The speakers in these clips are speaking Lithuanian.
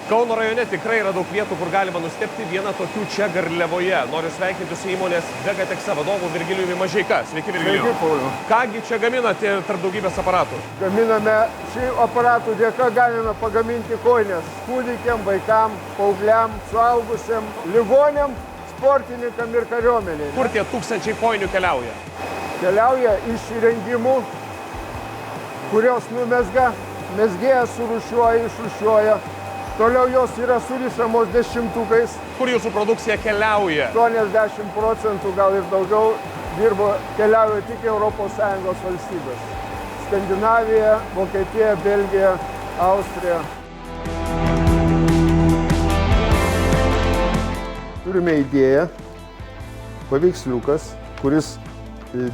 Kauno rajone tikrai yra daug vietų, kur galima nustebti. Viena tokių čia Garliavoje. Noriu sveikinti su įmonės Vegatexa vadovu Virgilijumi Mažeika. Sveiki, Virgilijau. Sveiki, Pauliau. Kągi čia gaminate tarp daugybės aparatų? Gaminame, šių aparatų dėka galime pagaminti kojines kūdikiam, vaikam, paaugliam, suaugusiam, ligoniam, sportininkam ir kariuomeniai. Kur tie tūkstančiai kojinių keliauja? Keliauja iš įrengimų, kurios numezga, mezgėjas surūšiuoja, išrūšiuoja. Toliau jos yra surišamos dešimtukais. Kur jūsų produkcija keliauja? 80% gal ir daugiau keliauja tik ES valstybės. Skandinavija, Vokietija, Belgija, Austrija. Turime idėją, paveiksliukas, kuris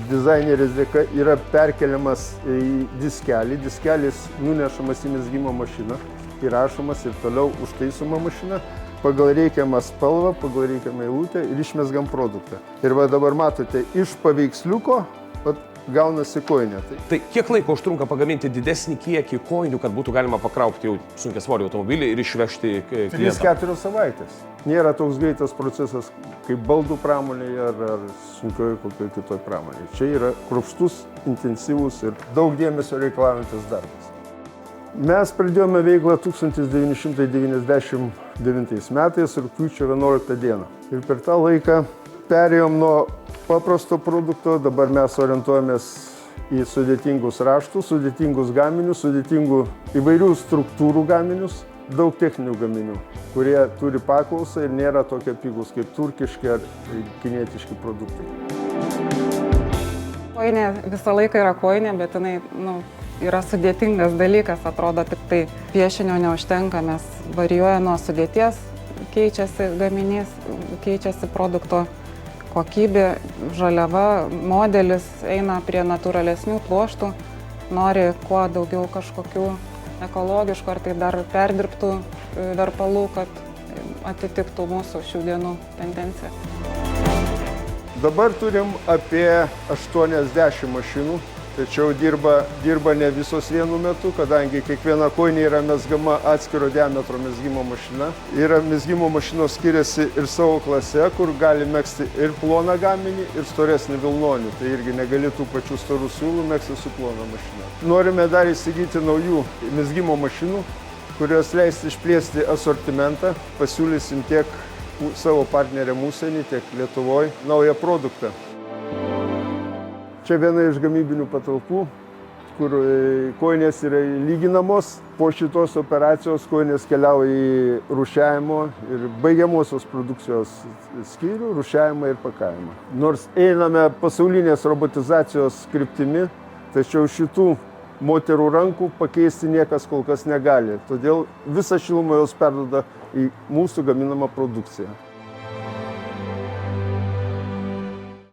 dizainerės dėka yra perkeliamas į diskelį. Diskelis nunešamas į mezgimo mašiną, įrašomas ir toliau užtaisoma mašina, pagal reikiamą spalvą, pagal reikiamą eilutę ir išmezgam produktą. Ir va dabar matote, iš paveiksliuko gaunasi kojinė. Tai kiek laiko užtrunka pagaminti didesnį kiekį kojinių, kad būtų galima pakraupti jau sunkiasvorį automobilį ir išvežti klientą? 3-4 savaitės. Nėra toks greitas procesas kaip baldų pramonėje ar sunkioje kokioje kitoje pramonėje. Čia yra kruopštus, intensyvus ir daug dėmesio reikalaujantis darbas. Mes pradėjome veiklą 1999 metais, rugpjūčio 11 dieną. Ir per tą laiką perėjom nuo paprasto produkto, dabar mes orientuojamės į sudėtingus raštus, sudėtingus gaminius, sudėtingų įvairių struktūrų gaminius, daug techninių gaminių, kurie turi paklausą ir nėra tokie pigus kaip turkiški ar kinietiški produktai. Kojinė visą laiką yra kojinė, bet jinai yra sudėtingas dalykas, atrodo, tik tai piešinio neužtenka, mes varijuoja nuo sudėties, keičiasi gaminys, keičiasi produkto kokybė, žaliava, modelis eina prie natūralesnių pluoštų, nori kuo daugiau kažkokių ekologiškų ar tai dar perdirbtų verpalų, kad atitiktų mūsų šių dienų tendenciją. Dabar turim apie 80 mašinų. Tačiau dirba ne visos vienu metu, kadangi kiekviena kojinė yra mezgama atskiro diametro mezgimo mašina. Mezgimo mašinos skiriasi ir savo klase, kur gali megzti ir ploną gaminį, ir storesnį vilnonį. Tai irgi negali tų pačių storų siūlų megzti su plona mašina. Norime dar įsigyti naujų mezgimo mašinų, kurios leis išplėsti asortimentą. Pasiūlysim tiek savo partneriam užsienį, tiek Lietuvoje naują produktą. Čia viena iš gamybinių patalpų, kur kojinės yra lyginamos. Po šitos operacijos kojinės keliauja į rūšiavimo ir baigiamosios produkcijos skyrių, rūšiavimą ir pakavimą. Nors einame pasaulinės robotizacijos kryptimi, tačiau šitų moterų rankų pakeisti niekas kol kas negali. Todėl visą šilumą jos perduoda į mūsų gaminamą produkciją.